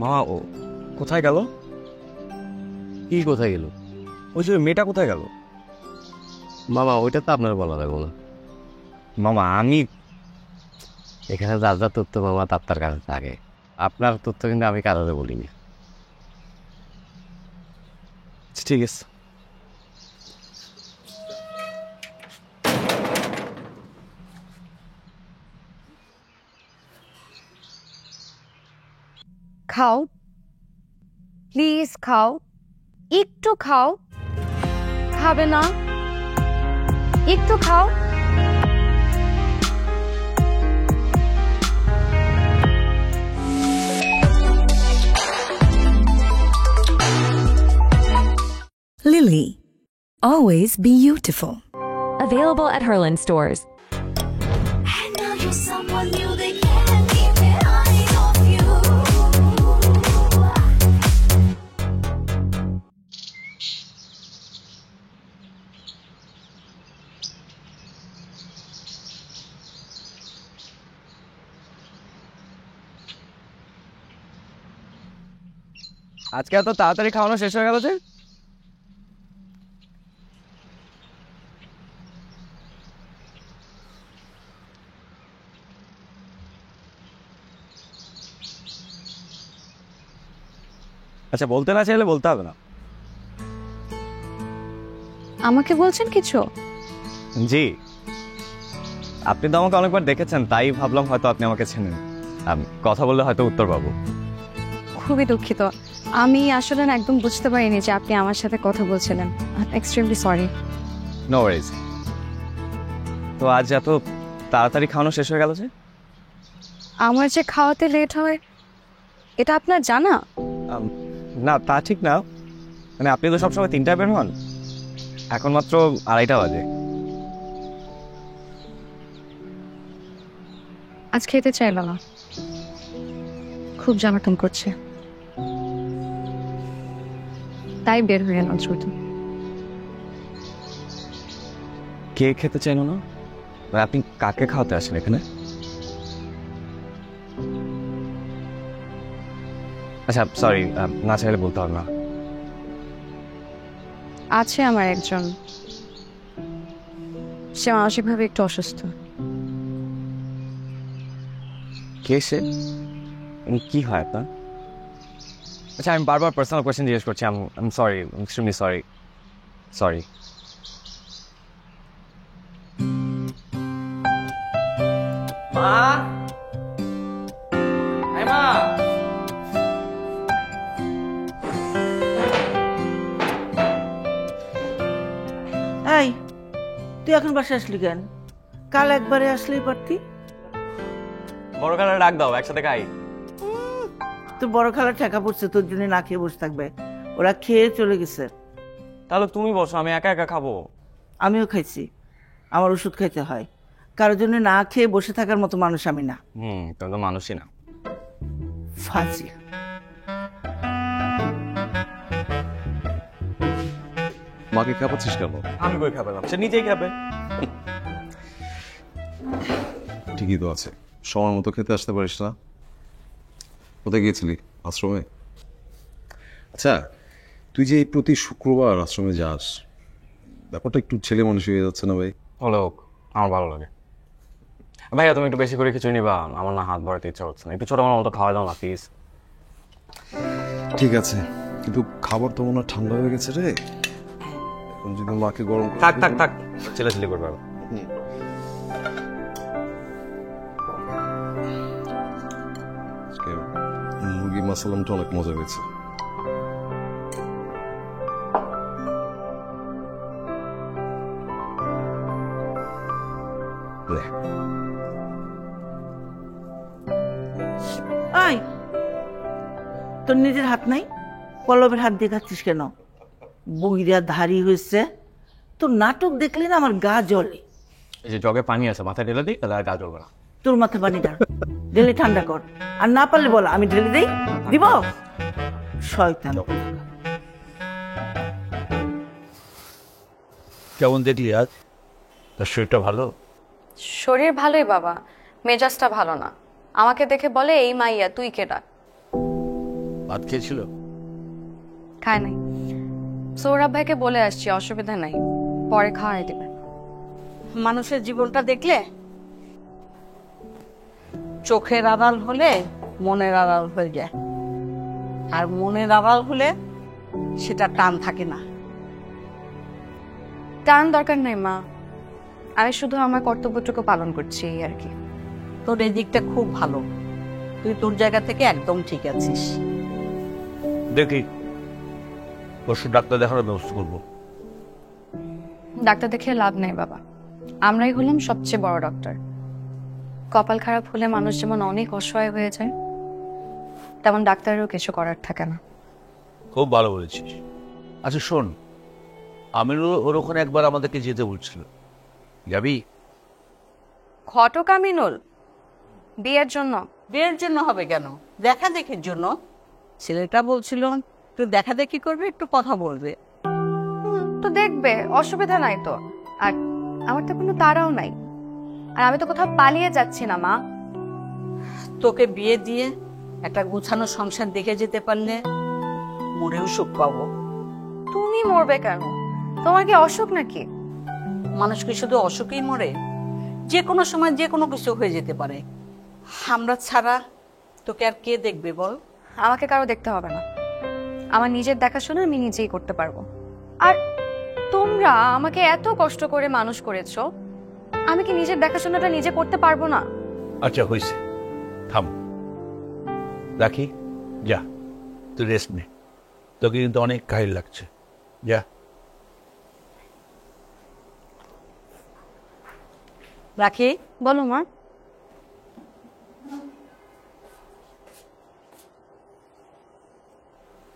মামা ও কোথায় গেল? কি কোথায় গেল? ওই যে মেয়েটা কোথায় গেল? মামা ওইটা তো আপনার বলা লাগবো না। মামা আমি এখানে যার যা তথ্য মামা তার কাছে থাকে, আপনার তথ্য কিন্তু আমি কারোর বলিনি। ঠিক আছে। খাও প্লিজ, খাও, একটু খাও। খাবে না? একটু খাও। Lily, always beautiful. Available at Herland stores. And now you're someone new, they can't keep their eyes off you. আজকে এত তাড়াতাড়ি খাওয়ানো শেষ হয়ে গেল যে? আচ্ছা, বলতে না চাইলে বলতে হবে না। আমাকে বলছেন কিছু? জি, আপনি তো আমাকে অনেকবার দেখেছেন, তাই ভাবলাম হয়তো আপনি আমাকে চেনেন। কথা বললে হয়তো উত্তর পাবো। খুবই দুঃখিত, আমি আসলে না একদম বুঝতে পারিনি যে আপনি আমার সাথে কথা বলছিলেন। Extremely sorry. No worries. তো আজ এত তাড়াতাড়ি খাওয়ানো শেষ হয়ে গেল যে? আমার যে খাওয়াতে লেট হয় এটা আপনার জানা? না, তা ঠিক না। মানে আপনি তো সবসময় 3টায় বের হন, এখন মাত্র 2:30 বাজে। আজ খেতে চাইল না, খুব জ্বালাতন করছে, তাই বের হয়ে এলাম দ্রুত। কে খেতে চাইল না? মানে আপনি কাকে খাওয়াতে আসেন এখানে? আচ্ছা সরি, না চাইলে বলতে হবে না। আছে আমার একজন, সে মানসিকভাবে একটু অসুস্থ। কে সে? কি হয় আপনার? আচ্ছা, আমি বারবার পার্সোনাল কোয়েশ্চেন জিজ্ঞেস করছি। I am sorry, extremely sorry. Sorry. মা, এই মা। এই, তুই এখন বাসায় আসলি কেন? কাল একবারে আসলেই পারতি। বড় খালা ডাক দাও, একসাথে খাই। তোর বড় খালা ঠেকা পড়ছে, তোর জন্য না খেয়ে বসে থাকবে। ওরা খেয়ে চলে গেছে। তাহলে তুমি বসো, আমি একা একা খাবো। আমিও খাইছি, আমার ওষুধ খাইতে হয়। কারোর জন্য না খেয়ে বসে থাকার মতো মানুষ আমি না। তুমি তো মানুষই না। ফাজি। মাকে খাপাচ্ছিস কেন? আমি কই খাবে না, সে নিজেই খাবে। ঠিকই তো আছে, সময় মতো খেতে আসতে পারিস না। কোথায় গিয়েছিলি? আশ্রমে? আচ্ছা, তুই যে প্রতি শুক্রবার আশ্রমে যাস, ব্যাপারটা একটু ছেলে মানুষ হয়ে যাচ্ছে না ভাই? হলো, আমার ভালো লাগে। ভাইয়া তুমি একটু বেশি করে খিচুড়ি নিবা, আমার না হাত ভরাতে ইচ্ছা হচ্ছে না। একটু ছোট আমার মতো খাওয়া দাও না প্লিজ। ঠিক আছে, কিন্তু খাবার তো মনে হয় ঠান্ডা হয়ে গেছে রে। এখন যদি মাকে গরম করে থাক থাক থাক, ছেলেছেলে করবে। আজকে মুরগি মাসালামটা অনেক মজা হয়েছে। আয়, তোর নিজের হাত নাই, পল্লবের হাত দিয়ে খাচ্ছিস কেন? বহিরা ধারি হয়েছে, তোর নাটক দেখলে না আমার গা জ্বলে। এই যে জগে পানি আছে, মাথায় ঢেলে দিই, তাহলে আর গা জ্বলবে না। তোর মাথা পানি ঢাল, ঢেলে ঠান্ডা কর। আর না পারলে বল, আমি ঢেলে দেই, দিব। শয়তান। কেমন দেখলি আজ? তার শরীরটা ভালো? শরীর ভালোই বাবা, মেজাজটা ভালো না। আমাকে দেখে বলে, এই মাইয়া তুই কেডা? ভাত খেয়েছিল? খায় নাই। সৌরভ ভাইকে বলে আসছি, অসুবিধা নাই, পরে খাওয়াই দেবে। মানুষের জীবনটা দেখলে চোখের আড়াল হলে মনের আড়াল হয়ে যায়, আর মনের আড়াল হলে সেটা টান থাকে না। টান দরকার নাই মা, আমি শুধু আমার কর্তব্যটুকু পালন করছি, এই আর কি। তোর এই দিকটা খুব ভালো, তুই তোর জায়গা থেকে একদম ঠিক আছিস। দেখি পরশু ডাক্তার দেখানোর ব্যবস্থা করবো। ডাক্তার দেখে লাভ নেই বাবা, আমরাই হলাম সবচেয়ে বড় ডক্টর। কপাল খারাপ হলে মানুষ যেমন অনেক অসহায় হয়ে যায়, তেমন ডাক্তারেরও কিছু করার থাকে না। খুব ভালো বলেছিস। আচ্ছা শোন, আমিরও ওর ওখানে একবার আমাদেরকে যেতে বলছিল, যাবি? ঘটক আমিনুল বিয়ের জন্য? বিয়ের জন্য হবে কেন, দেখা দেখির জন্য। ছেলেটা বলছিল একটু দেখা দেখি করবে, একটু কথা বলবে। তো দেখবে, অসুবিধা নাই তো। আর আমার তো কোনো তাড়াও নাই, আর আমি তো কোথাও পালিয়ে যাচ্ছি না মা। তোকে বিয়ে দিয়ে একটা গুছানো সংসার দেখে যেতে পারলে মরেও সুখ পাবো। তুমি মরবে কেন? তোমার কি অসুখ নাকি? মানুষ কি শুধু অসুখেই মরে? যে কোনো সময় যে কোনো কিছু হয়ে যেতে পারে। আমরা ছাড়া তোকে আর কে দেখবে বল? আমাকে কারো দেখতে হবে না, আমার নিজের দেখাশোনা আমি নিজেই করতে পারবো। আর তোমরা আমাকে এত কষ্ট করে মানুষ করেছো, আমি কি নিজের দেখাশোনাটা নিজে করতে পারবো না? আচ্ছা হয়েছে, থাম, রাখি, যা তুই রেস্ট নে, তোকে কিন্তু অনেক কাহিল লাগছে, যা। রাখি, বলো মা।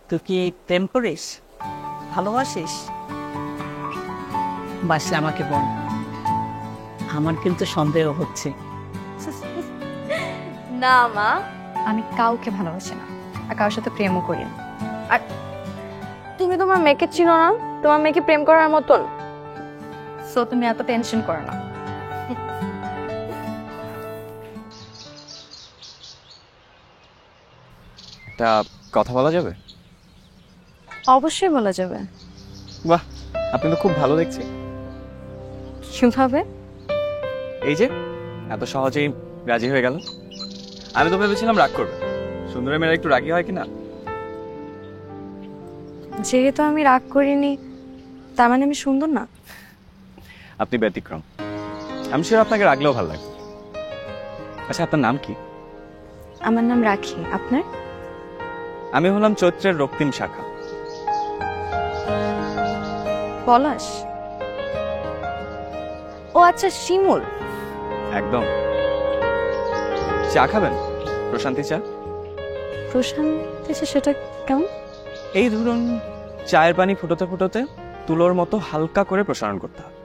তুই কি প্রেম করিস, ভালোবাসিস? বাসলে আমাকে বল, আমার কিন্তু সন্দেহ হচ্ছে। না মা, আমি কাউকে ভালোবাসি না, আর কারোর সাথে প্রেমও করি না। আর তুমি তোমার মেয়েকে চিনো না, তোমার মেয়েকে প্রেম করার মতন। সো তুমি এত টেনশন করো না। একটা কথা বলা যাবে? অবশ্যই বলা যাবে। বাহ, আপনি তো খুব ভালো দেখছি। কিভাবে? এই যে এত সহজেই রাজি হয়ে গেল। আমি তো ভেবেছিলাম রাগ করবে। সুন্দরী মেয়েরা একটু রাগি হয় কিনা? যেহেতু আমি রাগ করিনি, তার মানে আমি সুন্দর না? আপনি ব্যতিক্রম। আমি শিওর আপনাকে রাগলেও ভালো লাগে। আচ্ছা, আপনার নাম কি? আমার নাম রাখি। আপনার? আমি হলাম চৈত্রের রক্তিম শাখা। পলাশ? ও আচ্ছা, শিমুল। একদম। চা খাবেন? প্রশান্তি চা? প্রশান্তি চা? সেটা কেমন? এই ধরুন, চায়ের পানি ফুটোতে ফুটোতে তুলোর মতো হালকা করে প্রসারণ করতে হবে।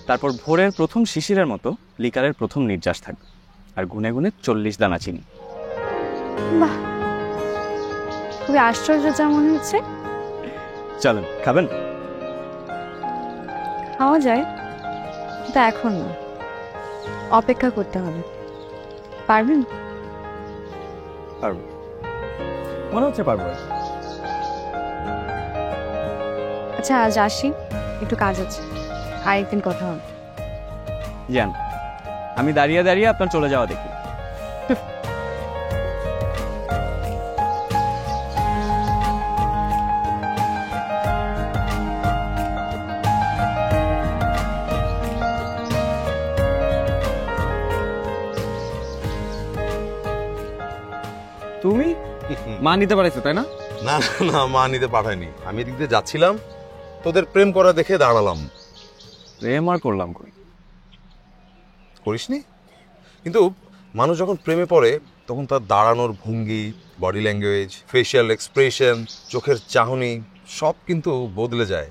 তারপর ভোরের প্রথম শিশিরের মতো লিকারের প্রথম নির্যাস থাকবে, আর গুনে গুনে 40 দানা চিনি। বাহ, খুবই আশ্চর্য যা মনে হচ্ছে। চলেন, খাবেন? খাওয়া যায়, কিন্তু এখন না, অপেক্ষা করতে হবে। পারবেন? পারবো, মনে হচ্ছে পারবো। আচ্ছা আজ আসি, একটু কাজ আছে, আরেকদিন কথা হবে। জান, আমি দাঁড়িয়ে দাঁড়িয়ে আপনার চলে যাওয়া দেখি। তুমি মা নিতে পারছো তাই না? না না না, মা নিতে পাঠায়নি। আমি এদিক দিয়ে যাচ্ছিলাম, তোদের প্রেম করা দেখে দাঁড়ালাম। প্রেম আর করলাম কই? করিসনি? কিন্তু মানুষ যখন প্রেমে পড়ে তখন তার দাঁড়ানোর ভঙ্গি, বডি ল্যাঙ্গুয়েজ, ফেশিয়াল এক্সপ্রেশন, চোখের চাহনি সব কিন্তু বদলে যায়।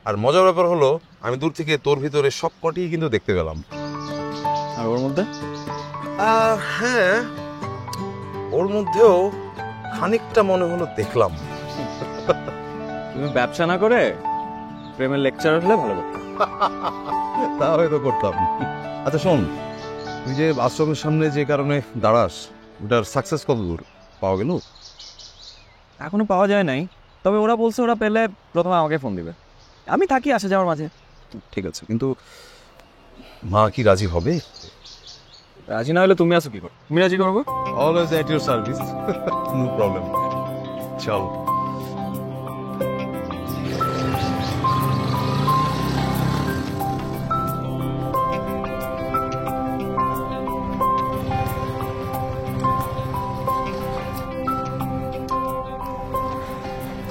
আর মজার ব্যাপার হলো, আমি দূর থেকে তোর ভিতরে সব কটিই কিন্তু দেখতে পেলাম। আর ওর মধ্যে? হ্যাঁ, ওর মধ্যেও খানিকটা মনে হলো দেখলাম। তুমি ব্যবসা না করে প্রেমের লেকচারার হলে ভালো করতে। তা হয়তো করতাম। আচ্ছা শোন, তুই যে আশ্রমের সামনে যে কারণে দাঁড়াস, ওটার সাকসেস কত দূর পাওয়া গেল? এখনো পাওয়া যায় নাই, তবে ওরা বলছে ওরা পেলে প্রথমে আমাকে ফোন দিবে। আমি থাকি আসা যাওয়ার মাঝে। ঠিক আছে, কিন্তু মা কি রাজি হবে? রাজি না হলে তুমি আসো কি করো? তুমি রাজি করবো? Always at your service, no problem. চল।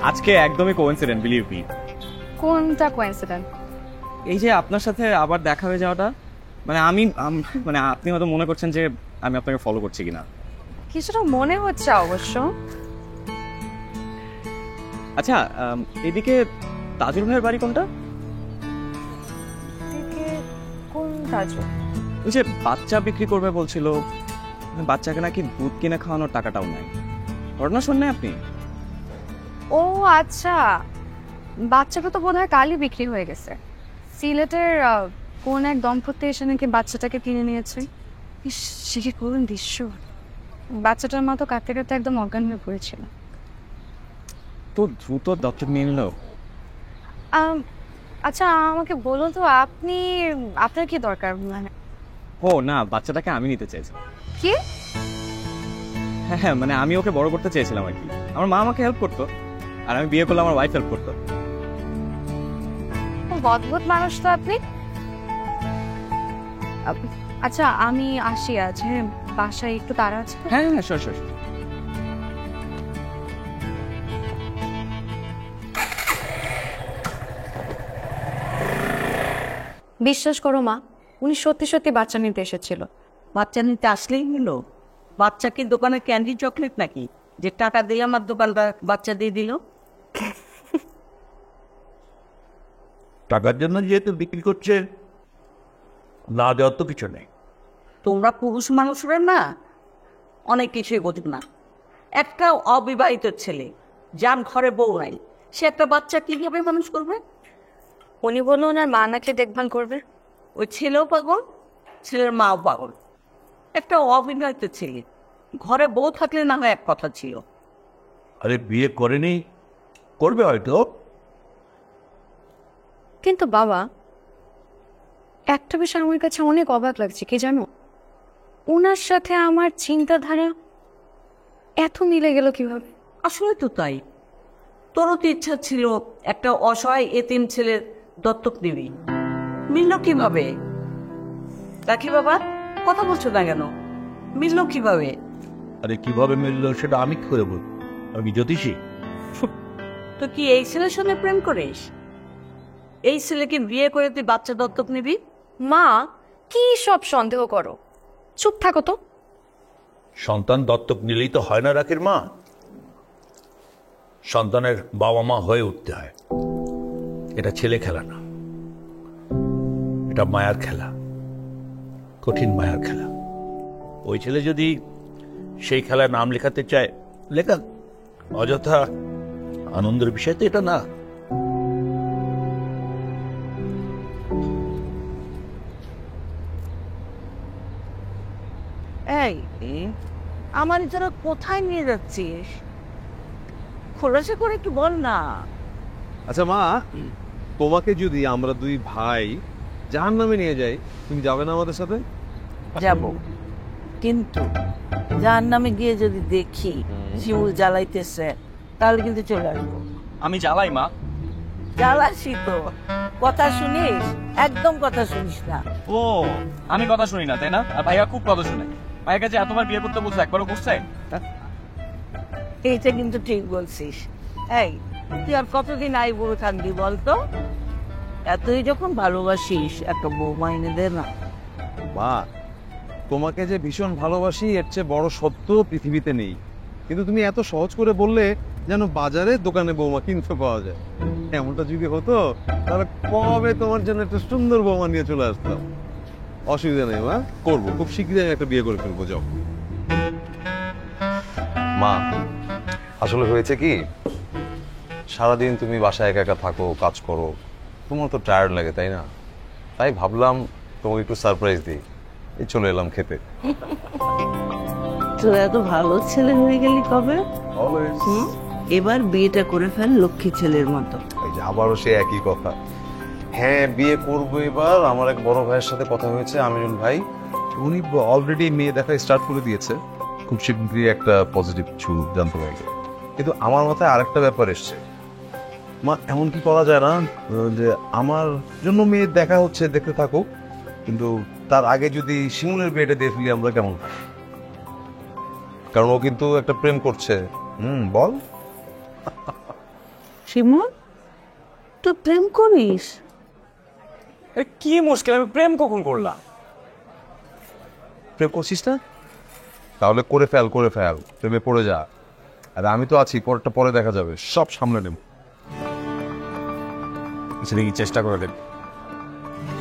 আজকে একদমই কোইন্সিডেন্ট, বিলিভ মি। কোনটা কোইন্সিডেন্ট? এই যে আপনার সাথে আবার দেখা হয়ে যাওয়াটা, মানে মানে আপনি হয়তো মনে করছেন যে আমি আপনাকে ফলো করছি কিনা। কিছুটা মনে হচ্ছে অবশ্য। আচ্ছা, এদিকে তাজুল ভাইয়ের বাড়ি কোনটা? কোন তাজুল? ওই যে বাচ্চা বিক্রি করবে বলছিল, বাচ্চাকে নাকি দুধ কিনে খাওয়ানোর টাকাটাও নাই। ঘটনা শুনলেন আপনি? ও আচ্ছা, বাচ্চাটা তো বোধহয় কালই বিক্রি হয়ে গেছে। সিলেটের কোন এক দম্পতি এসে নাকি বাচ্চাটাকে কিনে নিয়েছে। ইস, সে কি করুন দৃশ্য! বাচ্চাটার মা তো কাঁদতে কাঁদতে একদম অজ্ঞান হয়ে পড়েছিল। তো দ্রুত দত্তক নিয়ে নিল। আচ্ছা আমাকে বলুন তো, আপনার কি দরকার? মানে ও না, বাচ্চাটাকে আমি নিতে চাইছিলাম। কি? হ্যাঁ হ্যাঁ, মানে আমি ওকে বড় করতে চেয়েছিলাম আর কি। আমার মা আমাকে হেল্প করতো, আর আমি বিয়ে করলে আমার ওয়াইফ হেল্প করতো। অদ্ভুত মানুষ তো আপনি। আচ্ছা আমি আসি আজ, হ্যাঁ বাসায় একটু তাড়া আছে। হ্যাঁ হ্যাঁ, সর সর। বিশ্বাস করো মা, উনি সত্যি সত্যি বাচ্চা নিতে এসেছিল। বাচ্চা নিতে আসলেই হলো? বাচ্চা কি দোকানে ক্যান্ডি চকলেট নাকি যে টাকা দিয়ে আমার দোকানদার বাচ্চা দিয়ে দিল? টাকার জন্য যেহেতু বিক্রি করছে, না দেওয়ার তো কিছু নেই। তোমরা পুরুষ মানুষরা না অনেক কিছুই বোঝো না। একটা অবিবাহিত ছেলে যার ঘরে বউ নাই, সে একটা বাচ্চা কিভাবে মানুষ করবে? উনি বললো ওনার মা নাকি দেখভাল করবে। ওই ছেলেও পাগল, ছেলের মাও পাগল। একটা অবিবাহিত ছেলে ঘরে বউ থাকলে না হয় এক কথা ছিল। আরে বিয়ে করেনি, করবে হয়তো। কিন্তু বাবা, একটা বিষয় আমার কাছে অনেক অবাক লাগছে, কি জানো? ওনার সাথে আমার চিন্তাধারা এত মিলে গেল কিভাবে? আসলে তো তাই। তোরও তো ইচ্ছা ছিল একটা অসহায় এতিম ছেলের দত্তক নিবি, মিলল কিভাবে? রাখি বাবা, কথা বলছো না কেন? মিলল কিভাবে? আরে কিভাবে মিললো সেটা আমি কি করে বলবো? আমি কি জ্যোতিষী? তো কি এই ছেলের সঙ্গে প্রেম করিস? এই ছেলেকে বিয়ে করে তুই বাচ্চা দত্তক নিবি? মা, কি সব সন্দেহ করো? চুপ থাকো তো। সন্তান দত্তক নিলেই তো হয় না রাখির মা, সন্তানের বাবা মা হয়ে উঠতে হয়। এটা ছেলে খেলা না, এটা মায়ার খেলা, কঠিন মায়ার খেলা। ওই ছেলে যদি সেই খেলায় নাম লেখাতে চায়, লেখা, অযথা আনন্দের বিষয় তো এটা না। এই আমার তোরা কোথায় নিয়ে যাচ্ছিস? খোলাসা করে একটু বল না। আচ্ছা মা, তোমাকে যদি আমরা দুই ভাই জাহান্নামে নিয়ে যাই, তুমি যাবে না আমাদের সাথে? যাব, কিন্তু যার নামে গিয়ে যদি দেখি শিমুল জ্বালাইতেছে তাহলে কিন্তু চলে আসবো। আমি জ্বালাই মা। জ্বালাসি তো, কথা শুনিস? একদম কথা শুনিস না। ও, আমি কথা শুনি না তাই না? আর ভাইয়া খুব কথা শুনে। ভাইয়ের কাছে এতবার বিয়ে করতে বলছে, একবারও করছে? এইটা কিন্তু ঠিক বলছিস। এই তুই আর কতদিন আইবুড়ো থাকবি বলতো? এতই যখন ভালোবাসিস একটা বৌমা এনে দে না। মা, তোমাকে যে ভীষণ ভালোবাসি এর চেয়ে বড় সত্য পৃথিবীতে নেই, কিন্তু তুমি এত সহজ করে বললে যেন বাজারে দোকানে বৌমা কিনতে পাওয়া যায়। এমনটা যদি হতো তাহলে কবে তোমার জন্য একটা সুন্দর বৌমা নিয়ে চলে আসতাম। অসুবিধা নেই মা, করবো, খুব শীঘ্রই একটা বিয়ে করে ফেলবো। যাও মা, আসলে হয়েছে কি, সারাদিন তুমি বাসায় একা একা থাকো, কাজ করো, তোমার তো টায়ার্ড লাগে তাই না? তাই ভাবলাম তোমাকে একটু সারপ্রাইজ দিই, এই চলে এলাম খেতে। তোরা এত ভালো ছেলে হয়ে গেলি কবে? এবার বিয়েটা করে ফেল লক্ষ্মী ছেলের মতো। এই যে আবারও সে একই কথা। হ্যাঁ, বিয়ে করবো এবার। আমার এক বড় ভাইয়ের সাথে কথা হয়েছে, আমিরুল ভাই, উনি অলরেডি মেয়ে দেখা স্টার্ট করে দিয়েছে। খুব শীঘ্রই একটা পজিটিভ কিছু জানতে পারবে। কিন্তু আমার মাথায় আরেকটা ব্যাপার এসছে। মা, এমন কি করা যায় না যে আমার জন্য মেয়ে দেখা হচ্ছে, দেখতে থাকো, কিন্তু তার আগে যদি শিমুলের বিয়েটা দিয়ে ফেলি আমরা, কেমন? কারণ ও কিন্তু একটা প্রেম করছে। বল। শিমুল, তুই প্রেম করিস? কি মুশকিল, আমি প্রেম কখন করলাম? প্রেম করছিস না? তাহলে করে ফেল, করে ফেল, প্রেমে পড়ে যা। আর আমি তো আছি, পরটা পরে দেখা যাবে, সব সামলে নেব। সেদিকে চেষ্টা করে দেব।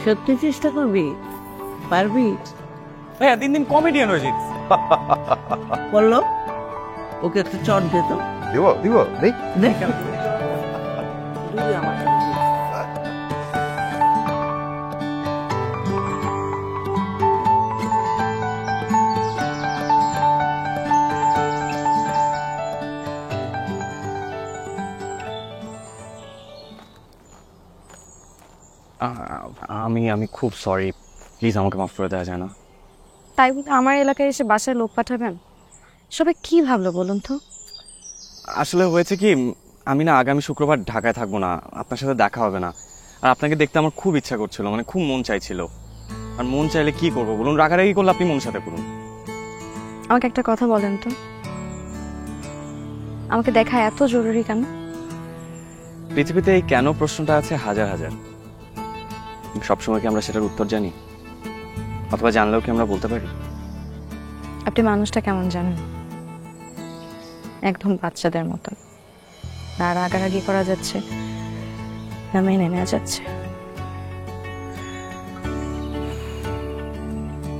সত্যি চেষ্টা করবি? পারবি? ভাইয়া দিন দিন কমেডিয়ান হয়ে যাচ্ছিস। বললো ওকে একটা চট দে তো। দিব দিব, দেখ দেখ আমার আমি খুব সরি, প্লিজ আমাকে মাফ করে দেওয়া যায় না? তাই বলে আমার এলাকায় এসে বাসায় লোক পাঠাবেন? সবাই কি ভাবলো বলুন তো? আসলে হয়েছে কি, আমি না আগামী শুক্রবার ঢাকায় থাকবো না, আপনার সাথে দেখা হবে না। আর আপনাকে দেখতে আমার খুব ইচ্ছা করছিল, মানে খুব মন চাইছিল। আর মন চাইলে কি করবো বলুন? রাগারাগি করলে আপনি মন সাথে করুন। আমাকে একটা কথা বলেন তো, আমাকে দেখা এত জরুরি কেন? পৃথিবীতে এই কেন প্রশ্নটা আছে হাজার হাজার। সবসময় কি আমরা সেটার উত্তর জানি? অথবা জানলেও কি আমরা বলতে পারি? আপনি মানুষটা কেমন জানেন? একদম বাচ্চাদের মতো। না রাগারাগি করা যাচ্ছে, না মেনে নেওয়া যাচ্ছে।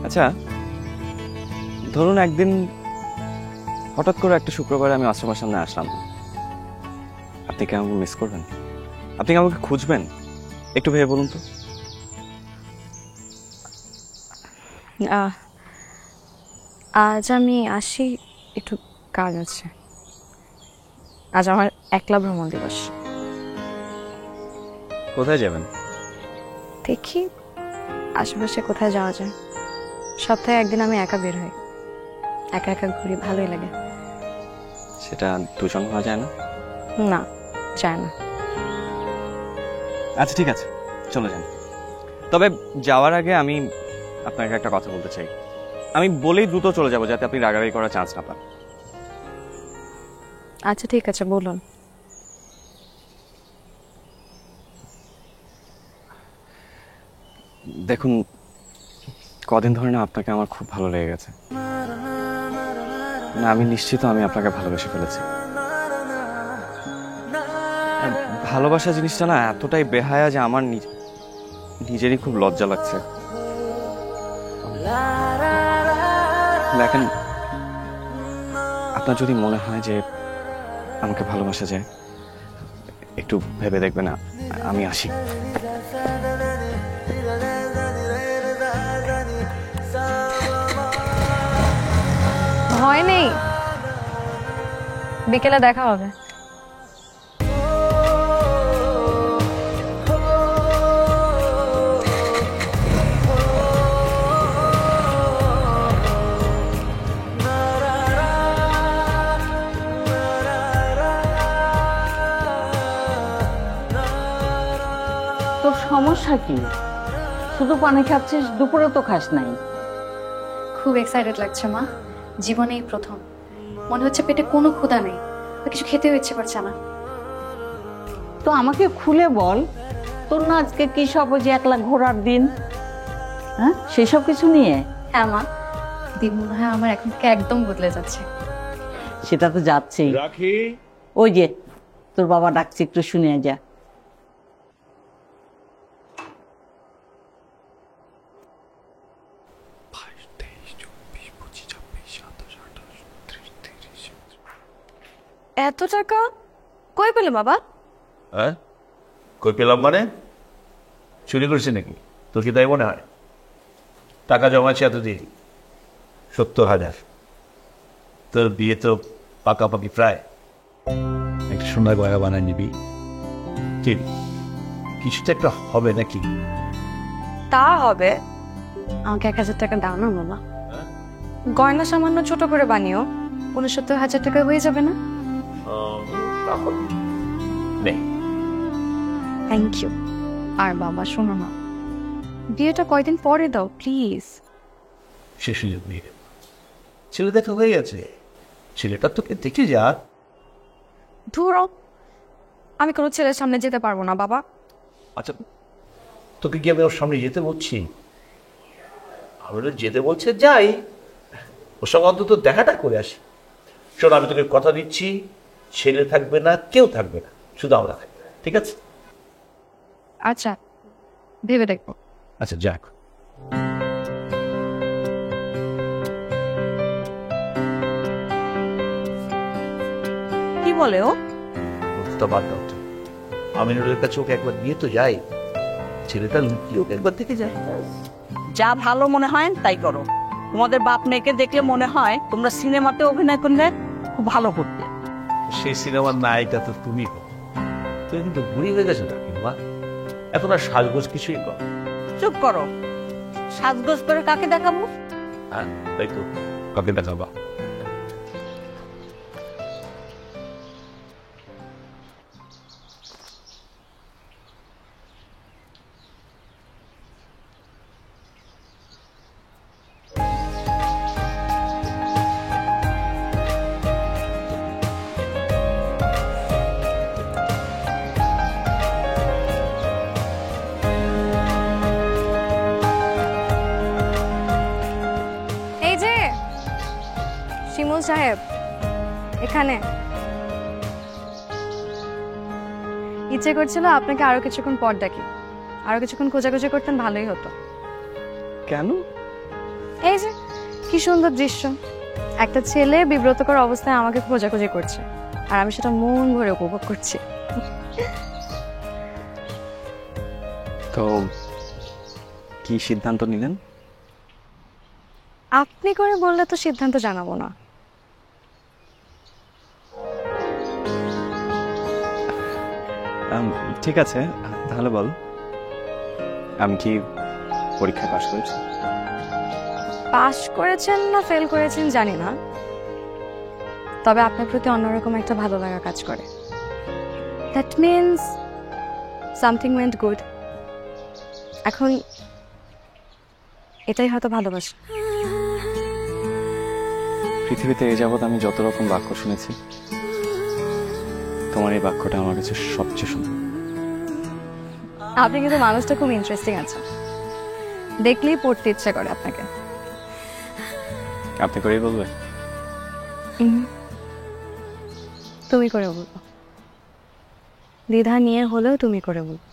আচ্ছা, ধরুন একদিন হঠাৎ করে একটা শুক্রবারে আমি আশ্রমের সামনে আসলাম, আপনি কি আমাকে মিস করবেন? আপনি কি আমাকে খুঁজবেন? একটু ভেবে বলুন তো। আজ আমি আসি, একটু কাজ আছে। আজ আমার একলা ভ্রমণ দিবস। কোথায় যাবেন? দেখি আশেপাশে কোথায় যাওয়া যায়। সপ্তাহে একদিন আমি একা বের হই, একা একা ঘুরি, ভালোই লাগে। সেটা দুজন হওয়া যায় না? না, যায় না। আচ্ছা ঠিক আছে, চলে যান। তবে যাওয়ার আগে আমি আপনাকে একটা কথা বলতে চাই। আমি বলেই দ্রুত চলে যাব, যাতে আপনি রাগারাগি করার চান্স না পান। আচ্ছা ঠিক আছে, বলুন। দেখুন, কদিন ধরে না আপনাকে আমার খুব ভালো লেগে গেছে। না, আমি নিশ্চিত আমি আপনাকে ভালোবেসে ফেলেছি। আর ভালোবাসা জিনিসটা না এতটাই বেহায়া যে আমার নিজেরই খুব লজ্জা লাগছে। দেখেন, আপনার যদি মনে হয় যে আমাকে ভালোবাসা যায়, একটু ভেবে দেখবেন। আমি আসি। ভয় নেই, বিকেলে দেখা হবে। তোর সমস্যা কি? শুধু পানি খাচ্ছিস, দুপুরে তো খাস নাই। খুব এক্সাইটেড লাগছে মা, জীবনে এই প্রথম। মনে হচ্ছে পেটে কোনো ক্ষুধা নেই, আর কিছু খেতেও ইচ্ছে করছে না। তো আমাকে খুলে বল, তোর না আজকে কি সব ওই যে একলা ঘোরার দিন, হ্যাঁ সেই সব কিছু নিয়ে? হ্যাঁ মা, দিন মনে হয় আমার এখন থেকে একদম বদলে যাচ্ছে। সেটা তো যাচ্ছেই। রাখি, ওই যে তোর বাবা ডাকছে, একটু শুনে যা। এত টাকা কই পেলে বাবা? হ্যাঁ কই পেলাম মানে? চুরি করছি নাকি? তোর কি তাই মনে হয়? টাকা জমাচ্ছে এতদিন 70,000। তোর বিয়ে তো পাকাপাকি প্রায়। একটা সোনার গয়না বানায় নিবি, ঠিক কিছুটা একটা হবে নাকি? তা হবে। আমাকে 1,000 টাকা দাও না বাবা। গয়না সামান্য ছোট করে বানিও, 69,000 টাকা হয়ে যাবে না? নেই। Thank you. আর বাবা শোনো না, বিয়েটা কয়দিন পরে দাও প্লিজ। সে সুযোগ নিয়ে ছেলে দেখা হয়ে গেছে, ছেলেটা তোকে দেখে যা। ধুরো, আমি কোনো ছেলের সামনে যেতে পারবো না বাবা। আচ্ছা তোকে কি আমি ওর সামনে যেতে বলছি? আমি যেতে বলছে যাই, ওর সঙ্গে অন্তত দেখাটা করে আসি। শোন, আমি তোকে কথা দিচ্ছি, ছেলে থাকবে না, কেউ থাকবে না, শুধু আমরা থাকবে, ঠিক আছে? আচ্ছা, ভেবে দেখবো। আচ্ছা যাক। কি বলে ও? তো বাদ দাও তো। আমিনুলের কাছে ওকে একবার নিয়ে তো যাই, ছেলেটা লুকিয়ে ওকে একবার দেখে যায়। যা ভালো মনে হয় তাই করো। তোমাদের বাপ মেয়েকে দেখলে মনে হয় তোমরা সিনেমাতে অভিনয় করলে খুব ভালো করতে। সেই সিনেমার নায়িকা তো তুমি হো। তুমি কিন্তু বুড়ি হয়ে গেছো না কিংবা, এখন আর সাজগোজ কিছুই কর। চুপ করো, সাজগোজ করে কাকে দেখাবো? হ্যাঁ তাই তো, কাকে দেখাবা? এই যে শিমুল সাহেব এখানে। ইচ্ছে করছিল আপনাকে আরো কিছুক্ষণ পর ডাকি, আরো কিছুক্ষণ খোঁজাখুঁজি করতেন ভালোই হতো। কেন? এই যে কি সুন্দর দৃশ্য, একটা ছেলে বিব্রতকর অবস্থায় আমাকে খোঁজাখুঁজি করছে, আর আমি সেটা মন ভরে উপভোগ করছি। তো কি সিদ্ধান্ত নিলেন? আপনি করে বললে তো সিদ্ধান্ত জানাবো না। ঠিক আছে, তাহলে বল, আমি কি পরীক্ষায় পাশ করেছি? পাশ করেছেন না ফেল করেছেন জানি না, তবে আপনার প্রতি অন্যরকম একটা ভালো লাগা কাজ করে। That means something went good. এখন এটাই হয়তো ভালোবাসা। পৃথিবীতে এই যাবৎ আমি যত রকম বাক্য শুনেছি, তোমার এই বাক্যটা আমার কাছে সবচেয়ে সুন্দর। আপনি কিন্তু মানুষটা খুব ইন্টারেস্টিং আছে, দেখলেই পড়তে ইচ্ছা করে আপনাকে। আপনি করেই বলবে? তুমি করে বলবো, দ্বিধা নিয়ে হলেও তুমি করে বলবো।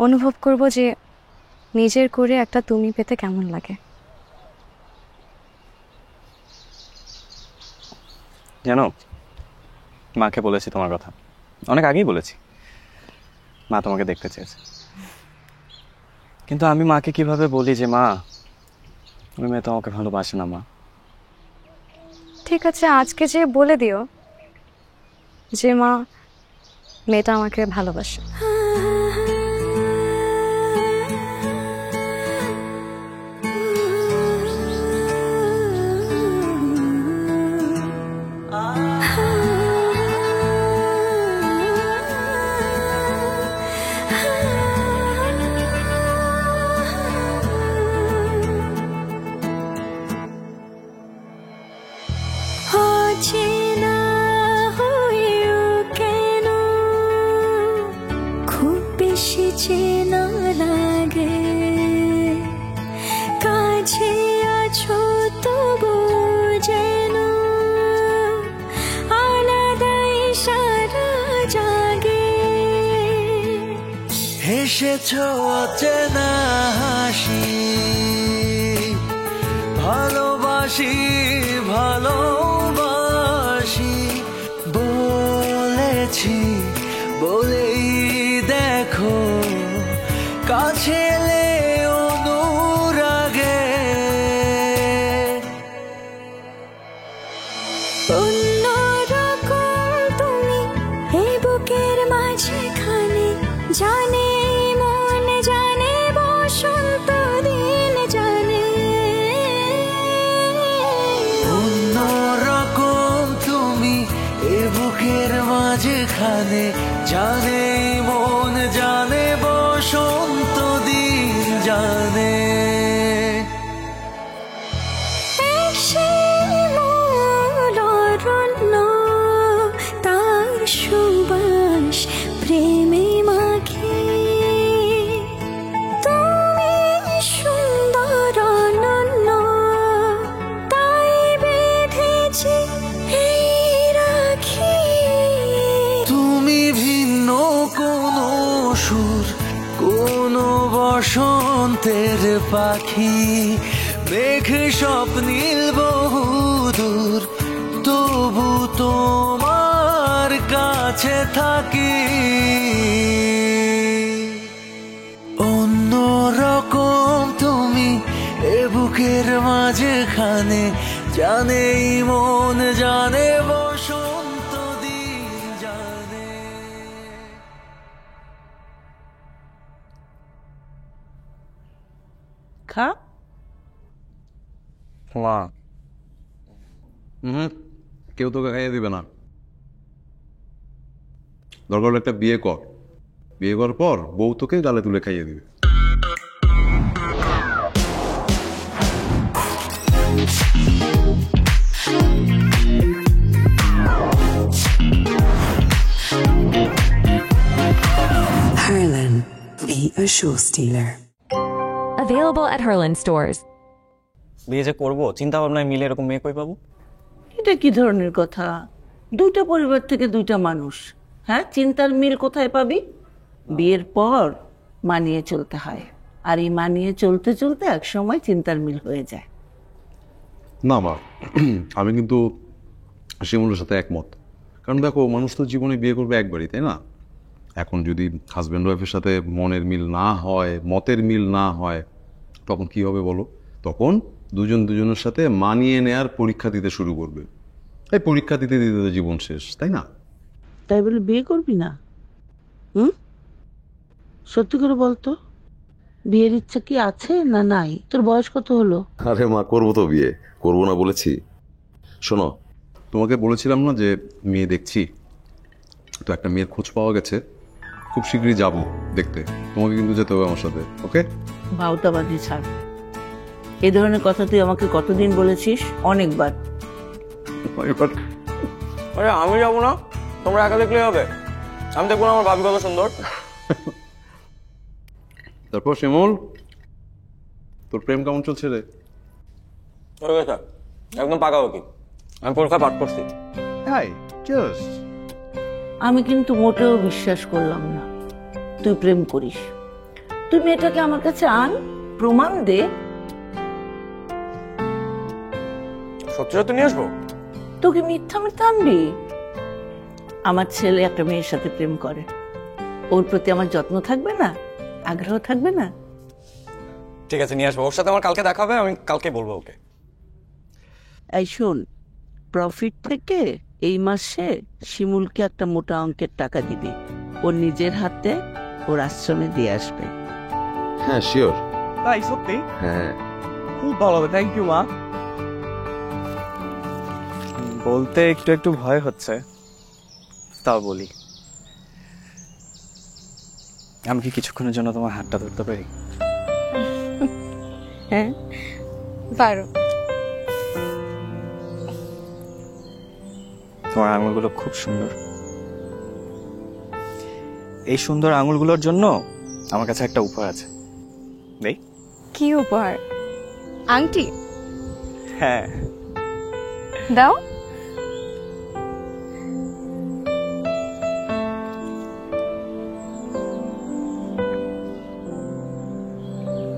অনুভব করব যে নিজের করে একটা তুমি পেতে কেমন লাগে। জানো, মাকে বলেছি তোমার কথা, অনেক আগেই বলেছি। মা তোমাকে দেখতে চেয়েছে, কিন্তু আমি মাকে কিভাবে বলি যে মা ওই মেয়ে তো আমাকে ভালোবাসে না মা। ঠিক আছে, আজকে যে বলে দিও যে মা, মেয়েটা আমাকে ভালোবাসে। অচেনা হয়েও কেন খুব বেশি চেনা লাগে, কাছে আছো তবু যেন আলাদাই সারা জাগে। হেসেছ অচেনা হাসি, ভালোবাসি ভালোবাসি বলেছি বলেই দেখো, কাছে এলে অনুরাগে। অন্যরকম তুমি এই বুকের মাঝখানে, জানে মন জানে বসন্ত দিন জানে। অন্যরকম তুমি এ বুকের মাঝখানে, জানে মন জানে বসন্ত দিন জানে। এক শিমুল অরণ্য, তার সুবাস প্রেমে মাখে। তুমি সুন্দর অনন্য, তাই বেঁধেছি এই রাখি। তুমি ভিন্ন কোনো সুর, কোনো বসন্তের পাখি, মেঘ স্বপ্নীল বহুদূর, তবু তোমার কাছে থাকি। অন্যরকম তুমি এ বুকের মাঝখানে, জানে মন জানে বসন্ত দিন জানে। খা। মা কেউ তোকে খাইয়ে দিবে না। দরকার হলে একটা বিয়ে কর, বিয়ে করার পর বউ তোকে গালে তুলে খাইয়ে দিবে। Harlan, be a show stealer. Available at Herland stores. বিয়ে যে করবো চিন্তা ভাবনায় মিলে এরকম মেয়ে কই পাবো? এটা কি ধরনের কথা? দুইটা পরিবার থেকে দুইটা মানুষ, হ্যাঁ, চিন্তার মিল কোথায় পাবি? বিয়ের পর মানিয়ে চলতে হয়, আর এই মানিয়ে চলতে চলতে এক সময় চিন্তার মিল হয়ে যায়। না মা, আমি কিন্তু শিমুলের সাথে একমত। কারণ দেখো, মানুষ তো জীবনে বিয়ে করবে একবারই, তাই না? এখন যদি হাজব্যান্ড ওয়াইফের সাথে মনের মিল না হয়, মতের মিল না হয়, তখন কি হবে বলো? তখন দুজন দুজনের সাথে মানিয়ে নেয়ার পরীক্ষা দিতে শুরু করবে। এই পরীক্ষা দিতে দিতে তো জীবন শেষ, তাই না? তাই বলে বিয়ে করবি না? সত্যি করে বলতো, বিয়ের ইচ্ছা কি আছে না নাই? তোর বয়স কত হলো? আরে মা, করবো তো বিয়ে, করবো না বলেছি? শোনো, তোমাকে বলেছিলাম না যে মেয়ে দেখছি, তো একটা মেয়ের খোঁজ পাওয়া গেছে, খুব শীঘ্রই যাব দেখতে। তোমাকে কিন্তু যেতে হবে আমার সাথে, ওকে? ভাওতাবাজি ছাড়। এই ধরনের কথা তুই আমাকে কতদিন বলেছিস? অনেকবার। আরে আমি যাবো না, তোমরা একা দেখলেই হবে। আমি দেখবো না আমার ভাবি কত সুন্দর। তারপর শিমুল, তোর প্রেম কেমন চলছে রে? একদম পাকাপাকি, আমি পরীক্ষা পাঠ করছি। আমি কিন্তু মোটেও বিশ্বাস করলাম না তুই প্রেম করিস। তুই মেয়েটাকে আমার কাছে আন, প্রমাণ দে। সত্যি সত্যি নিয়ে আসবো? তোকে মিথ্যা মিথ্যা আনবি? আমার ছেলে একটা মেয়ের সাথে প্রেম করে, ওর প্রতি আমার যত্ন থাকবে না, আগ্রহ থাকবে না? ঠিক আছে, নিয়ে আসবো। ওর সাথে আমার কালকে দেখা হবে, আমি কালকে বলবো ওকে। এই শোন, প্রফিট থেকে এই মাসে শিমুলকে একটা মোটা অঙ্কের টাকা দিবি, ওর নিজের হাতে ওর আশ্রমে দিয়ে আসবে। হ্যাঁ শিওর। তাই সত্যি? হ্যাঁ খুব ভালো হবে, থ্যাংক ইউ মা। বলতে একটু একটু ভয় হচ্ছে, তাও বলি। আমি কি কিছুক্ষণের জন্য তোমার হাতটা ধরতে পারি? হ্যাঁ পারো। তোমার আঙুলগুলো খুব সুন্দর। এই সুন্দর আঙুলগুলোর জন্য আমার কাছে একটা উপহার আছে, নেই? কি উপহার? আংটি? হ্যাঁ। দাও।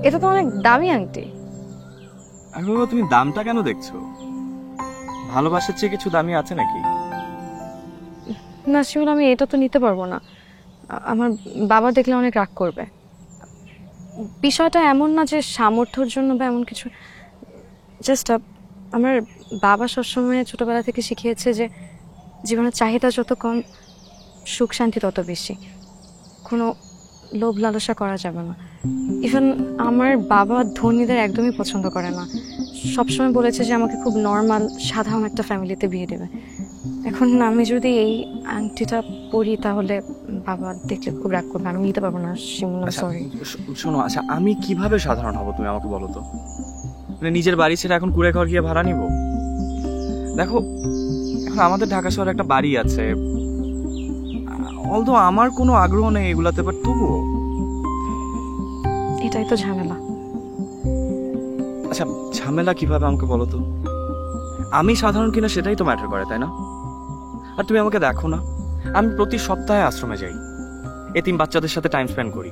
এটা তো অনেক দামি আংটি। আমি বলবো তুমি দামটা কেন দেখছো? ভালোবাসার চেয়ে কিছু দামি আছে নাকি? না শিমুল, আমি এটা তো নিতে পারবো না। আমার বাবা দেখলে অনেক রাগ করবে। বিষয়টা এমন না যে সামর্থ্যের জন্য বা এমন কিছু, জাস্ট আমার বাবা সবসময় ছোটবেলা থেকে শিখিয়েছে যে জীবনের চাহিদা যত কম, সুখ শান্তি তত বেশি। কোনো লোভ লালসা করা যাবে না। ইভেন আমার বাবা ধনীদের একদমই পছন্দ করে না, সবসময় বলেছে যে আমাকে খুব নর্মাল সাধারণ একটা ফ্যামিলিতে বিয়ে দেবে। এখন আমি যদি এই আংটিটা পরি তাহলে বাবা দেখলে খুব রাগ করবে, আমি নিতে পারবো না শিমুল, সরি। শোনো, আচ্ছা আমি কিভাবে সাধারণ হব তুমি আমাকে বলো তো? মানে নিজের বাড়ি ছেড়ে এখন কুড়ে ঘর গিয়ে ভাড়া নিব? দেখো এখন আমাদের ঢাকা শহরে একটা বাড়ি আছে, অলদো আমার কোনো আগ্রহ নেই এগুলাতে, বাট তবুও। এটাই তো ঝামেলা। আচ্ছা ঝামেলা কিভাবে আমাকে বলো তো? আমি সাধারণ কিনা সেটাই তো ম্যাটার করে, তাই না? আর তুমি আমাকে দেখো না, আমি প্রতি সপ্তাহে আশ্রমে যাই, এতিম বাচ্চাদের সাথে টাইম স্পেন্ড করি,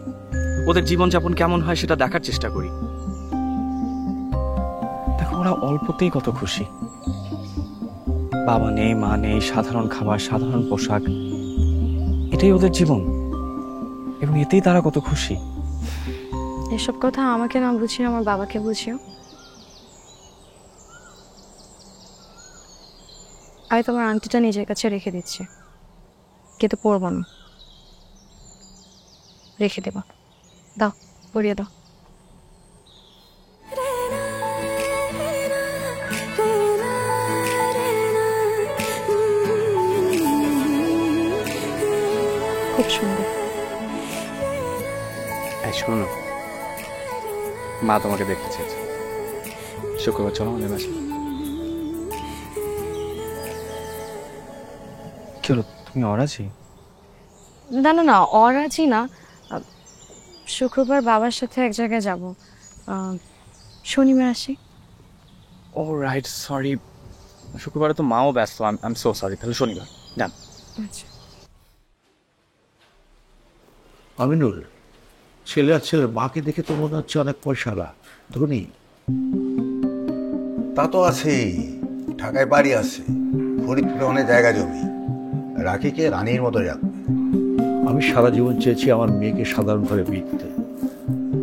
ওদের জীবনযাপন কেমন হয় সেটা দেখার চেষ্টা করি। দেখো ওরা অল্পতেই কত খুশি। বাবা নেই, মা নেই, সাধারণ খাবার, সাধারণ পোশাক, এটাই ওদের জীবন, এবং এতেই তারা কত খুশি। এসব কথা আমাকে না বুঝিয়ে আমার বাবাকে বুঝিও। আমি তোমার আংটিটা নিজের কাছে রেখে দিচ্ছি, কিন্তু পরবো না। রেখে দেব, দাও, পরিয়ে দাও। খুব সুন্দর। শোনো, মা তোমাকে দেখতে চেয়েছে, শুক্রবার চলো আমাদের বাসায়। কি হলো, তুমি অরাজি? না না না, অরাজি না। শুক্রবার বাবার সাথে এক জায়গায় যাব, শনিবার আসি। ও রাইট, সরি, শুক্রবারে তো মাও ব্যস্ত, আই এম সো সরি। তাহলে শনিবার যান। আচ্ছা। আমিনুল, ছেলে আর ছেলের মাকে দেখে তো মনে হচ্ছে অনেক পয়সাওয়ালা, ধনী। তা তো আছেই, ঢাকায় বাড়ি আছে, ফরিদপুরে অনেক জায়গা জমি, রাখিকে রানীর মতো রাখবে। আমি সারা জীবন চেয়েছি আমার মেয়েকে সাধারণ ঘরে বিয়ে দিতে।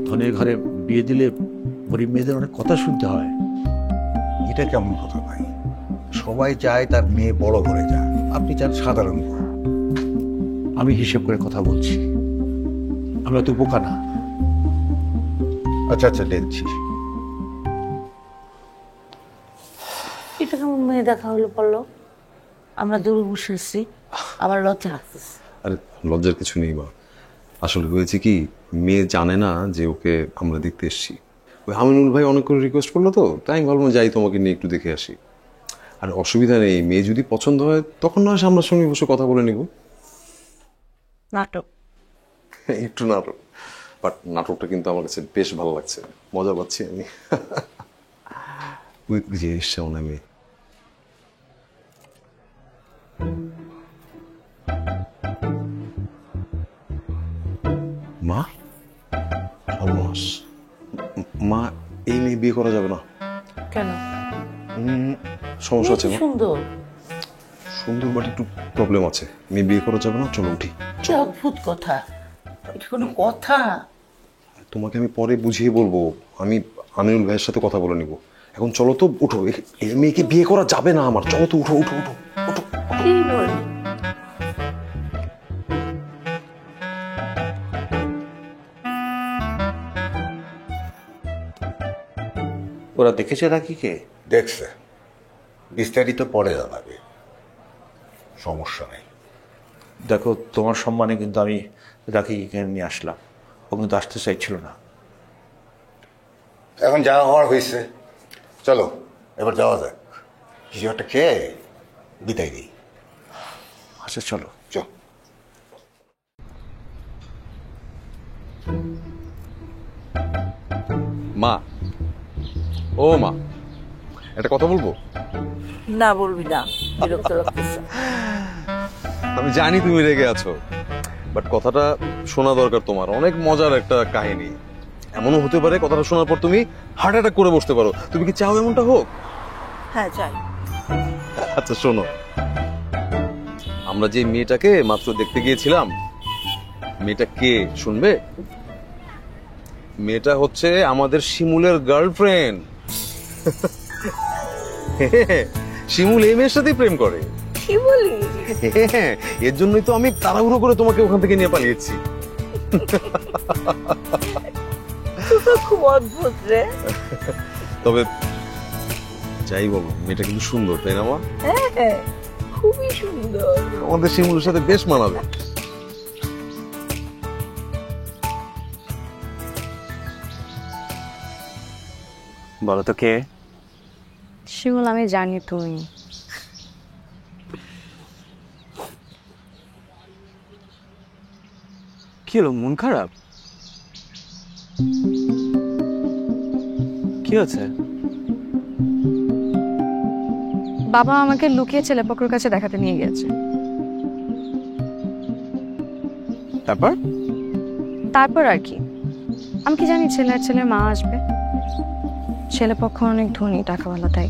ধনের ঘরে বিয়ে দিলে গরিব মেয়েদের অনেক কথা শুনতে হয়। এটা কেমন কথা ভাই? সবাই চায় তার মেয়ে বড় ঘরে যাক, আপনি চান সাধারণ ঘর। আমি হিসেব করে কথা বলছি, আমরা তো বোকা না। আচ্ছা আচ্ছা, দেখছি। এটা কেমন মেয়ে দেখা হলো পড়লো? আমরা দূরে বসেছি, আমার লজ্জা লাগতেছে। আরে লজ্জার কিছু নেই মা, আসলে হয়েছে কি, মেয়ে জানে না যে ওকে আমরা দেখতে এসেছি। ওই আমিনুল ভাই অনেক করে রিকোয়েস্ট করলো, তো তাই আমি ভাবলাম যাই তোমাকে নিয়ে একটু দেখে আসি। আর অসুবিধা নেই, মেয়ে যদি পছন্দ হয় তখন নয় সামনাসামনি বসে কথা বলে নিব। নাটক? একটু নাটক, বাট নাটকটা কিন্তু আমার কাছে বেশ ভালো লাগছে, মজা পাচ্ছি আমি। ওই যে এসছে ওনার মেয়ে। মা, সর্বনাশ। মা, এই মেয়ে বিয়ে করা যাবে না। কেন? সমস্যা আছে মা। সুন্দর সুন্দর, বাট একটু প্রবলেম আছে, মেয়ে বিয়ে করা যাবে না। চলো উঠি। কি অদ্ভুত কথা, এটা কোনো কথা? তোমাকে আমি পরে বুঝিয়ে বলবো। আমি আমিনুল ভাইয়ের সাথে কথা বলে নিব। এখন চলো তো, উঠো। এই মেয়েকে বিয়ে করা যাবে না আমার। চলো তো, উঠো উঠো উঠো উঠো। কি বল? ওরা দেখেছে রাকিকে? দেখছে, বিস্তারিত পরে জানাবে, সমস্যা নেই। দেখো, তোমার সম্মানে কিন্তু আমি রাকিকে এখানে নিয়ে আসলাম। ও কিন্তু আসতে চাইছিল না। এখন যাওয়া হওয়ার হয়েছে, চলো এবার যাওয়া যাক। কিছু একটা খেয়ে বিদায় দিই। আচ্ছা চলো। চল। মা, ও মা, একটা কথা বলবো? না বলবি না, বিরক্ত লাগতেছে। আমি জানি তুমি রেগে আছো, বাট কথাটা শোনা দরকার তোমার। অনেক মজার একটা কাহিনী। এমনও হতে পারে কথাটা শোনার পর তুমি হার্ট অ্যাটাক করে বসতে পারো। তুমি কি চাও এমনটা হোক? হ্যাঁ চাই। আচ্ছা শোনো, আমরা যে মেয়েটাকে মাত্র দেখতে গিয়েছিলাম, মেয়েটা কে শুনবে? মেয়েটা হচ্ছে আমাদের শিমুলের গার্লফ্রেন্ড। শিমুল এই মেয়ের সাথেই প্রেম করে। কি বলি? এর জন্যই তো আমি তাড়াহুড়ো করে তোমাকে ওখান থেকে নিয়ে পালিয়েছি। খুব অদ্ভুত রে। তবে যাই বলো, মেয়েটা কিন্তু সুন্দর, তাই না মা? হ্যাঁ, খুবই সুন্দর। আমাদের শিমুলের সাথে বেশ মানাবে। বলো তো কে? শিমুল, আমি জানি তুমি। কি হলো, মন খারাপ? কি হচ্ছে? বাবা আমাকে লুকিয়ে ছেলেপক্ষের কাছে দেখাতে নিয়ে গেছে। তারপর? তারপর আর কি, আমি কি জানি ছেলের মা আসবে। ছেলেপক্ষ অনেক ধনী, টাকাওয়ালা, তাই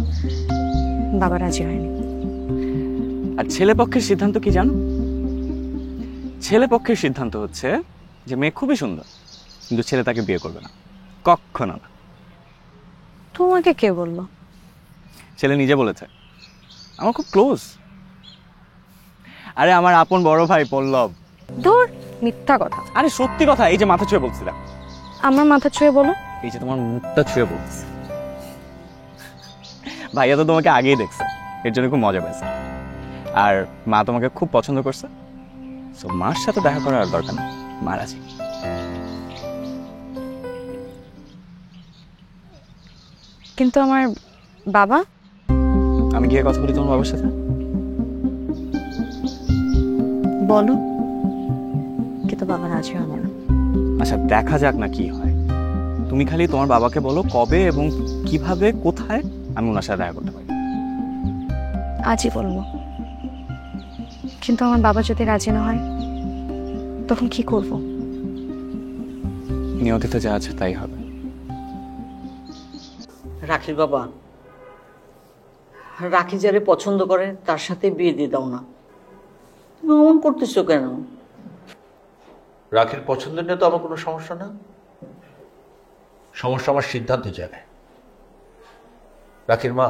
বাবা রাজি হয়নি। আর ছেলেপক্ষের সিদ্ধান্ত কি জানো? ছেলেপক্ষের সিদ্ধান্ত হচ্ছে যে মেয়ে খুবই সুন্দর, কিন্তু ছেলে তাকে বিয়ে করবে না, কখনো না। তোমাকে কে বললো? ছেলে নিজে বলেছে, আমার খুব ক্লোজ। আরে আমার আপন বড় ভাই পল্লব। ধুর, মিথ্যা কথা। আরে সত্যি কথা, এই যে মাথা ছুঁয়ে বলছিলাম। আমার মাথা ছুঁয়ে বলো? এই যে তোমার মুখটা ছুঁয়ে বলছি। ভাইয়া তো তোমাকে আগেই দেখছে, এর জন্য খুব মজা পেয়েছে। আর মা তোমাকে খুব পছন্দ করছে, তো মার সাথে দেখা করার দরকার না, মা রাজি। কিন্তু আমার বাবা? আমি গিয়ে কথা বলি তোমার বাবার সাথে। বলো, কিন্তু বাবা রাজি হবে না। আচ্ছা দেখা যাক না কি হয়। তুমি খালি তোমার বাবাকে বলো কবে এবং কিভাবে, কোথায় আমি ওনার সাথে দেখা করতে পারি। আজই বলবো। কিন্তু আমার বাবা যদি রাজি না হয়, তখন কি করব? নিয়তিতে যা আছে তাই হবে। রাখির বাবা, রাখি যারে পছন্দ করে তার সাথে বিয়ে দিয়ে দাও না। তুমি অমন করতেছো কেন? রাখির পছন্দ নিয়ে তো আমার কোনো সমস্যা না। সমস্যা আমার সিদ্ধান্তের জায়গায়। রাখির মা,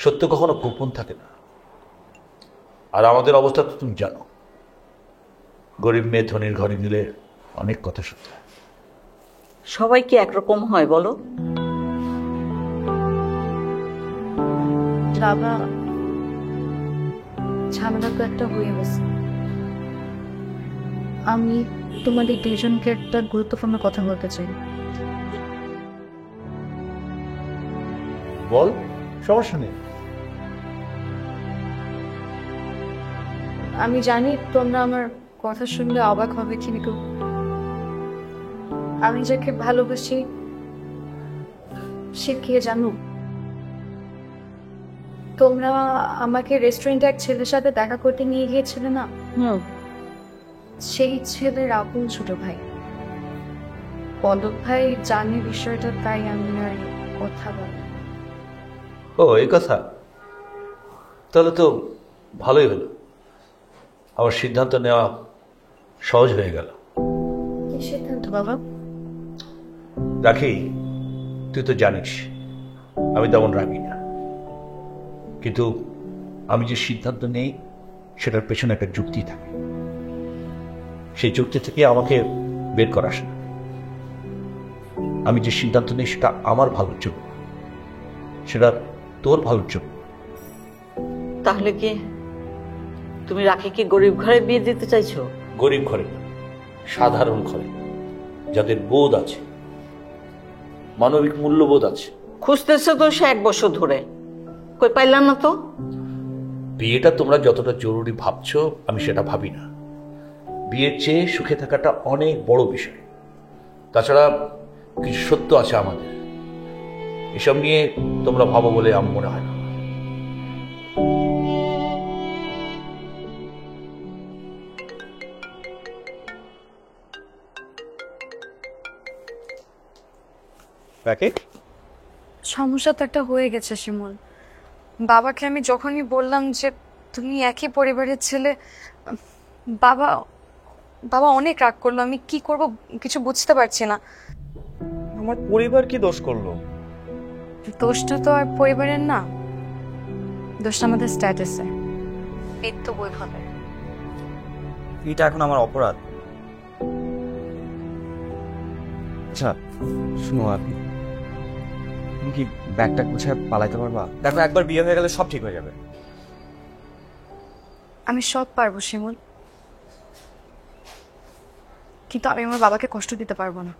সত্য কখনো গোপন থাকে না। আর আমাদের অবস্থা তো তুমি জানো, গরিব মেয়ে ধনির ঘরে গেলে অনেক কথা শুনতে হয়। সবাই কি একরকম হয় বলো? বাবা, ঝামেলা তো একটা হয়ে গেছে। আমি তোমাদের দুজনকে একটা গুরুত্বপূর্ণ কথা বলতে চাই। বল, সমস্যা নেই। আমি জানি তোমরা আমার কথা শুনলে অবাক হবে, কিন্তু আমি যাকে ভালোবাসি সে কে জানো? তোমরা আমাকে রেস্টুরেন্টে এক ছেলের সাথে দেখা করতে নিয়ে গিয়েছিলে না? সেই ছেলের আপন ছোট ভাই পদক ভাই জানে বিষয়টা, তাই আমি আর কথা বলি। ও এই কথা, তাহলে তো ভালোই হলো। আমার সিদ্ধান্ত নেওয়া সহজ হয়ে গেল। কি সিদ্ধান্ত তো বাবা? রাখি, তুই তো জানিস আমি তেমন রাগি না, কিন্তু আমি যে সিদ্ধান্ত নেই সেটার পেছনে একটা যুক্তি থাকে। সেই যুক্তি থেকে আমাকে বের করাস না। আমি যে সিদ্ধান্ত নেই সেটা আমার ভালোর জন্য, সেটা তোর ভালোর জন্য। তাহলে কি তুমি রাখিকে গরিব ঘরে বিয়ে দিতে চাইছো? গরিব ঘরে না, সাধারণ ঘরে, যাদের বোধ আছে, মানবিক মূল্যবোধ আছে। খুঁজতেছো তো সে 1 বছর ধরে, কই পাইলাম না তো। বিয়েটা তোমরা যতটা জরুরি ভাবছো আমি সেটা ভাবি না। বিয়ের চেয়ে সুখে থাকাটা অনেক বড় বিষয়। তাছাড়া কিছু সত্য আছে আমাদের, এসব নিয়ে তোমরা ভাবো বলে আমার মনে হয় না। সমস্যা তো একটা হয়ে গেছে শিমুল। বাবাকে আমি যখনই বললাম যে তুমি একই পরিবারের ছেলে, বাবা বাবা অনেক রাগ করলো। আমি কি করব কিছু বুঝতে পারছি না। আমার পরিবার কি দোষ করলো? দোষটা তো আর পরিবারের না, দোষটা আমাদের স্ট্যাটাসে, মৃত্যু বৈভবে। এটা এখন আমার অপরাধ? আচ্ছা শুনো, তুমি কি ব্যাগটা গুছায় পালাইতে পারবা? দেখো একবার বিয়ে হয়ে গেলে সব ঠিক হয়ে যাবে। আমি সব পারবো শিমুল, কিন্তু আমি আমার বাবাকে কষ্ট দিতে পারবো না।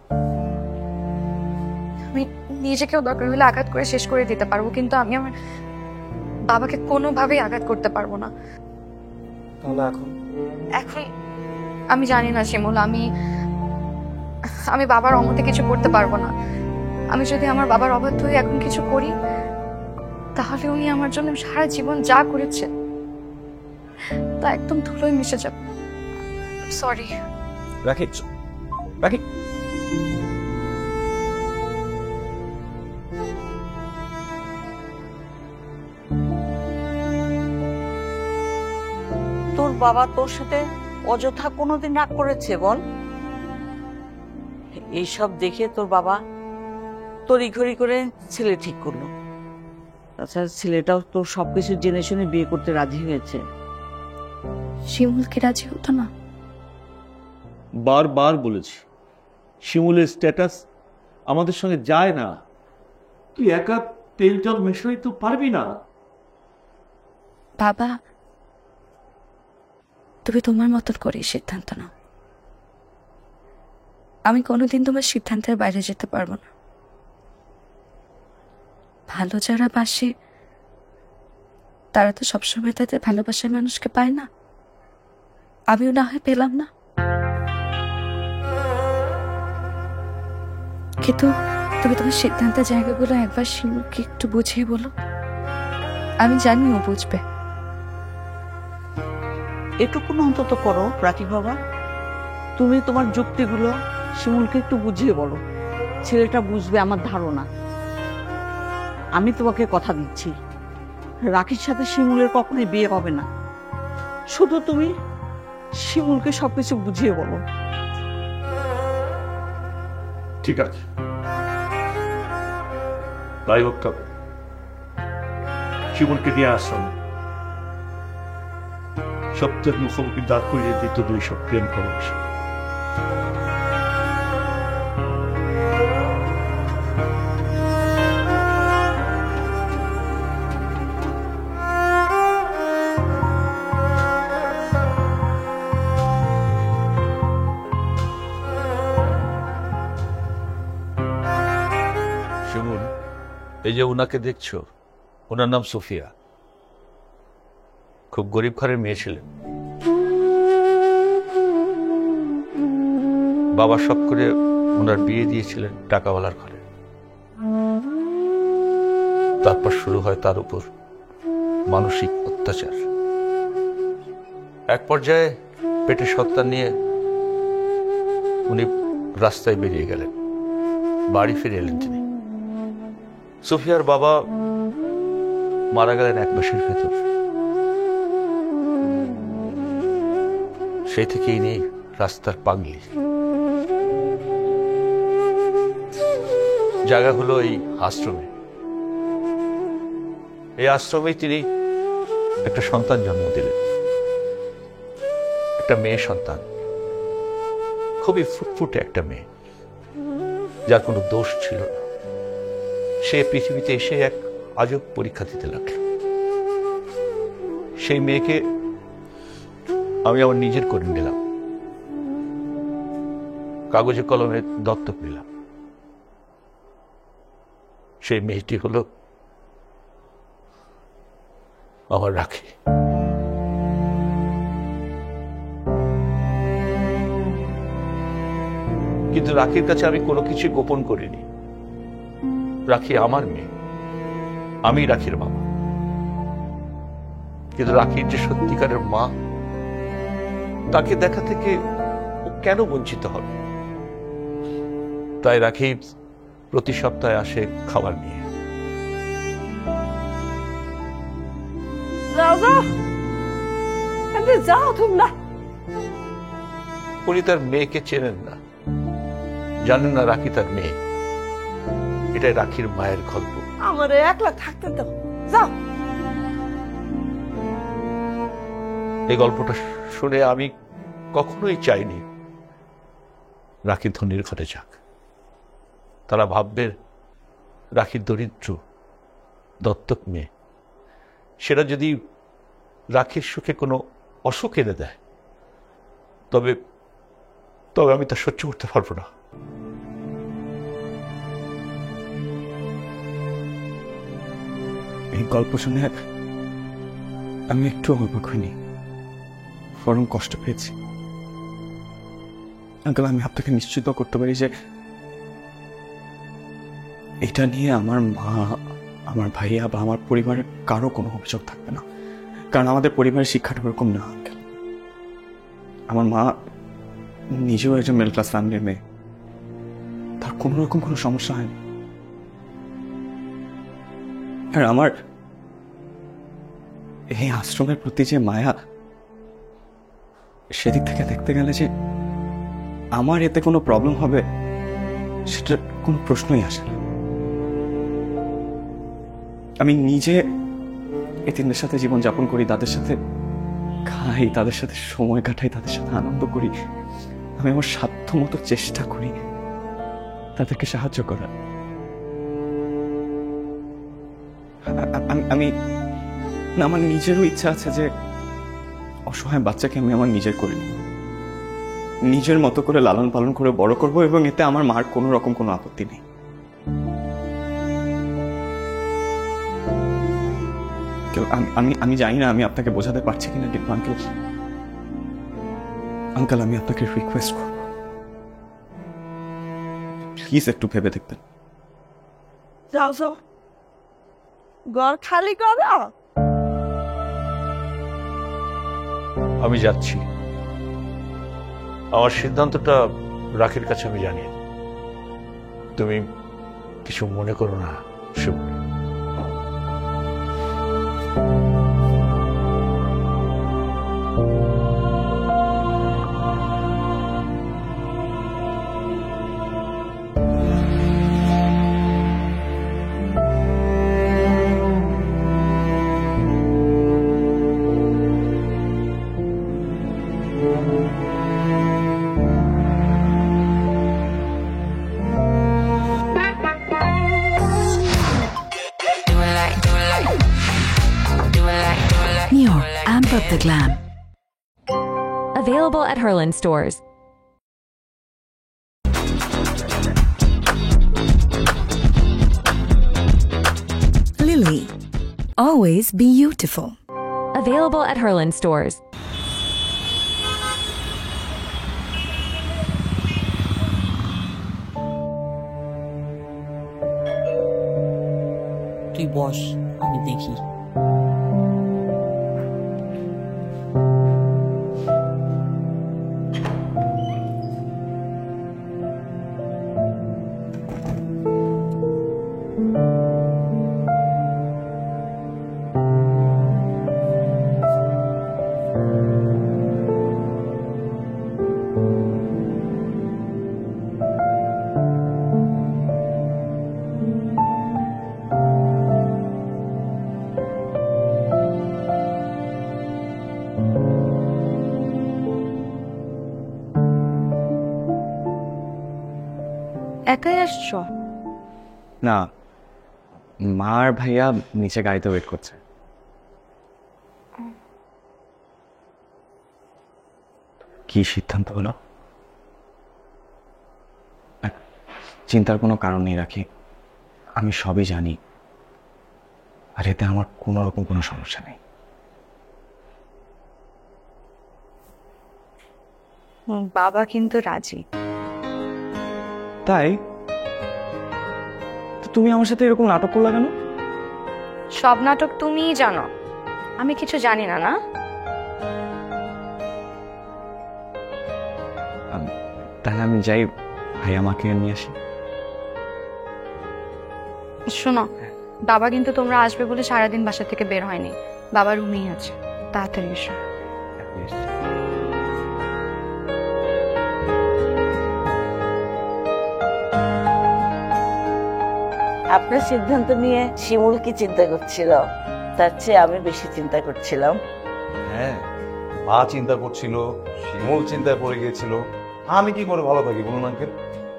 আমি নিজেকেও দরকার হলে আঘাত করে শেষ করে দিতে পারবো, কিন্তু আমি আমার বাবাকে কোনোভাবেই আঘাত করতে পারবো না। তাহলে এখন আমি জানি না শিমুল, আমি বাবার অমতে কিছু করতে পারবো না। আমি যদি আমার বাবার অবাধ্য হয়ে এখন কিছু করি, তাহলে উনি আমার জন্য সারা জীবন যা করেছে তা একদম ধুলোয় মিশে যাবে। সরি। রাখি, রাখি। তোর বাবা তোর সাথে অযথা কোনোদিন রাগ করেছে বল? এইসব দেখে তোর বাবা তড়িঘড়ি করে ছেলে ঠিক করলো। তাছাড়া ছেলেটাও তোর সবকিছু জেনে শুনে বিয়ে করতে রাজি হয়েছে। শিমুলকে রাজি হতো না? বারবার বলেছি শিমুলের স্ট্যাটাস আমাদের সঙ্গে যায় না। তুই একা তেল জল মেশাই তো পারবি না। বাবা, তুমি তোমার মতন করে সিদ্ধান্ত নাও। আমি কোনোদিন তোমার সিদ্ধান্তের বাইরে যেতে পারবো না। ভালো যারা বাসে তারা তো সবসময় তাদের ভালোবাসার মানুষকে পায় না। আমিও না হয় পেলাম না, কিন্তু তুমি তোমার সিদ্ধান্তের জায়গাগুলো একবার শিমুলকে একটু বুঝিয়ে বলো। আমি জানি ও বুঝবে। এটুকু অন্তত করো রাকিব বাবা, তুমি তোমার যুক্তিগুলো শিমুলকে একটু বুঝিয়ে বলো। ছেলেটা বুঝবে আমার ধারণা। আমি তোমাকে কথা দিচ্ছি, রাকির সাথে শিমুলের কখনোই বিয়ে হবে না। শুধু তুমি শিমুলকে সবকিছু বুঝিয়ে বলো। ঠিক আছে, তাই হোক। তবে শিমুলকে নিয়ে আসলাম, সত্যের মুখোমুখি দাঁড় করিয়ে দিত দুই সব প্রেম ভালোবাসা। শিমুল, এই যে উনাকে দেখছো, ওনার নাম সুফিয়া। খুব গরিব ঘরের মেয়ে ছিলেন। বাবা শখ করে ওনার বিয়ে দিয়েছিলেন টাকাওয়ালার ঘরে। তারপর শুরু হয় তার উপর মানসিক অত্যাচার। এক পর্যায়ে পেটে সন্তান নিয়ে উনি রাস্তায় বেরিয়ে গেলেন। বাড়ি ফিরে এলেন তিনি। সুফিয়ার বাবা মারা গেলেন 1 মাসের ভেতর। সেই থেকেই নেই রাস্তার পাগলি। জায়গা হলো এই আশ্রমে। এই আশ্রমে তিনি একটা সন্তান জন্ম দিলেন, একটা মেয়ে সন্তান, খুবই ফুটফুটে একটা মেয়ে, যার কোনো দোষ ছিল না। সে পৃথিবীতে এসে এক আজব পরীক্ষা দিতে লাগলো। সেই মেয়েকে আমি আমার নিজের করে নিলাম, কাগজে কলমে দত্তক নিলাম। সেই মেয়েটি হলো আমার রাখি। কিন্তু রাখির কাছে আমি কোনো কিছু গোপন করিনি। রাখি আমার মেয়ে, আমি রাখির বাবা। কিন্তু রাখির যে সত্যিকারের মা, তাকে দেখা থেকে ও কেন বঞ্চিত হবে? তাই রাখি প্রতি সপ্তাহে আসে খাবার নিয়ে। যাও তোমরা। উনি তার মেয়েকে চেনেন না, জানেন না রাখি তার মেয়ে। এটাই রাখির মায়ের গল্প। আমার একলা থাকতে দাও, যাও। এই গল্পটা শুনে আমি কখনোই চাইনি রাখি ধনির ঘরে যাক। তারা ভাববে রাখির দরিদ্র দত্তক মেয়ে, সেটা যদি রাখির সুখে কোনো অসুখ এনে দেয়, তবে তবে আমি তা সহ্য করতে পারবো না। এই গল্প শুনে আমি একটু অবাক হইনি, বরং কষ্ট পেয়েছি। আঙ্কেল, আমি আপনাকে নিশ্চিত করতে পারি যে এটা নিয়ে আমার মা, আমার ভাইয়া বা আমার পরিবারের কারো কোনো অভিযোগ থাকবে না। কারণ আমাদের পরিবারের শিক্ষাটা ওরকম না আঙ্কেল। আমার মা নিজেও একজন মিডল ক্লাস ফ্যামিলির মেয়ে, তার কোনো রকম কোনো সমস্যা হয়নি। আর আমার এই আশ্রমের প্রতি যে মায়া, সেদিক থেকে দেখতে গেলে যে আমার এতে কোনো প্রবলেম হবে সেটার কোনো প্রশ্নই আসে না। আমি নিজে এতিমদের সাথে জীবনযাপন করি, তাদের সাথে খাই, তাদের সাথে সময় কাটাই, তাদের সাথে আনন্দ করি। আমি আমার সাধ্য মতো চেষ্টা করি তাদেরকে সাহায্য করার। আমি আমার নিজেরও ইচ্ছা আছে যে অসহায় বাচ্চাকে আমি আমার নিজের করে নিব, নিজের মতো করে লালন পালন করে বড় করব, এবং এতে আমার মার কোনো রকম কোনো আপত্তি নেই। আমি জানি না আমি আপনাকে বোঝাতে পারছি কিনা, কিন্তু আঙ্কেল আমি আপনাকে রিকোয়েস্ট করব, প্লিজ একটু ভেবে দেখবেন। যাও যাও, ঘর খালি করো। আমি যাচ্ছি। আমার সিদ্ধান্তটা রাখির কাছে আমি জানি। তুমি কিছু মনে করো না শুভ। New Amp Up the Glam. Available at Herland stores. Lily, always beautiful. Available at Herland stores. তুই বস, আমি দেখি। একাই আসছো? না, মা আর ভাইয়া নিচে গাড়িতে ওয়েট করছে। কি সিদ্ধান্ত হলো? চিন্তার কোনো কারণ নেই রাখি, আমি সবই জানি, আর এতে আমার কোনো রকম কোনো সমস্যা নেই। বাবা কিন্তু রাজি। তাই? তো তুমি আমার সাথে এরকম নাটক করলা কেন? সব নাটক তুমিই জানো, আমি কিছু জানি না। না, তাহলে আমি যাই, ভাইয়া মাকে নিয়ে আসি। শোনো, বাবা কিন্তু তোমরা আসবে বলে সারাদিন বাসা থেকে বের হয়নি, বাবা রুমেই আছে, তাড়াতাড়ি এসো। আপনার সিদ্ধান্ত নিয়ে শিমুল কি চিন্তা করছিল, তার চেয়ে আমি বেশি চিন্তা করছিলাম। হ্যাঁ, মা চিন্তা করছিল, শিমুল চিন্তায় পড়ে গিয়েছিল, আমি কি করে ভালো থাকি বলুন আঙ্কেল?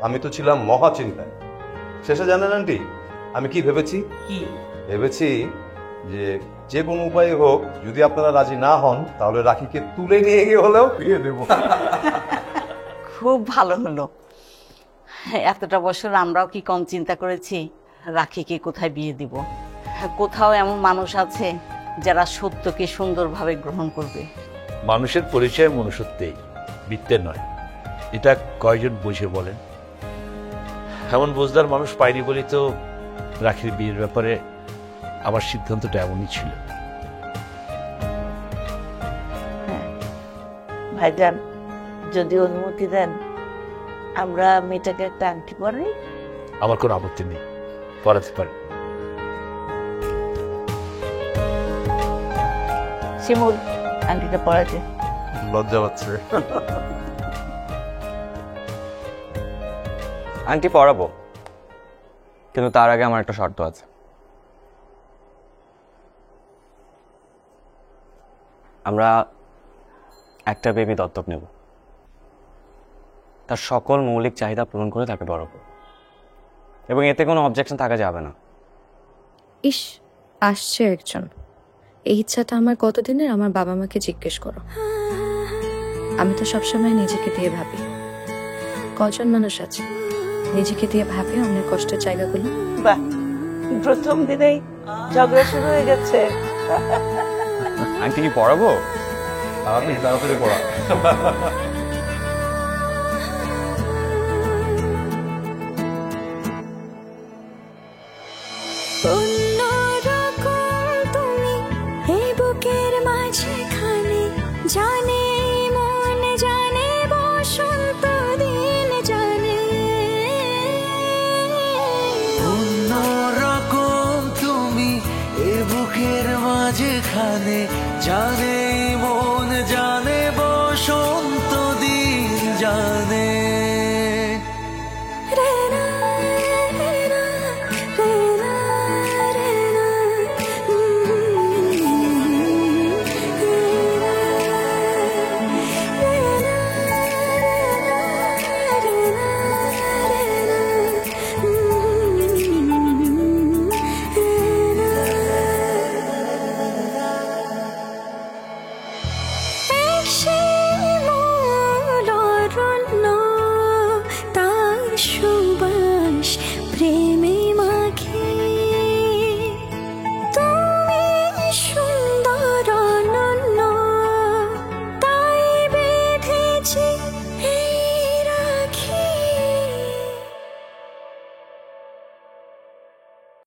আমি তো ছিলাম মহা চিন্তায়। শেষে জানেন আন্টি আমি কি ভেবেছি? ভেবেছি যে যে কোনো উপায়ে হোক, যদি আপনারা রাজি না হন তাহলে রাখিকে তুলে নিয়ে গিয়ে হলেও বিয়ে দেব। খুব ভালো হলো। এতটা বছর আমরাও কি কম চিন্তা করেছি রাখিকে কোথায় বিয়ে দিব? কোথাও এমন মানুষ আছে যারা সত্যকে সুন্দরভাবে গ্রহণ করবে। মানুষের পরিচয় মনুষ্যত্বেই, বৃত্তের নয়। এটা কয়জন বুঝে বলেন? এমন বোঝদার মানুষ পাইনি বলি তো রাখির বিয়ের ব্যাপারে আমার সিদ্ধান্তটা এমনই ছিল। ভাইজান, যদি অনুমতি দেন আমরা মেয়েটাকে একটা আংটি পরাই। আমার কোনো আপত্তি নেই, পড়াতে পারে। শিমুল, আংটিটা পরাতে। লজ্জা পাচ্ছে। আন্টি পড়াবো, কিন্তু তার আগে আমার একটা শর্ত আছে। আমরা একটা বেবি দত্তক নেব, তার সকল মৌলিক চাহিদা পূরণ করে তাকে বড় করব, এবং এতে কোনো অবজেকশন থাকা যাবে না। ইস, আসছে একজন। এই ইচ্ছাটা আমার কতদিনের, আমার বাবা মাকে জিজ্ঞেস করো। আমি তো সবসময় নিজেকে দিয়ে ভাবি, কজন মানুষ আছে নিজেকে দিয়ে ভাবে অনেক কষ্টের জায়গাগুলো। বাহ, প্রথম দিনেই ঝগড়া শুরু হয়ে গেছে। আন্টি কি পড়াবো? তাড়াতাড়ি পড়া। অন্যরকম তুমি এই বুকের মাঝখানে, জানে মন জানে বসন্ত দিন জানে। অন্যরকম তুমি এ বুকের মাঝখানে, জানে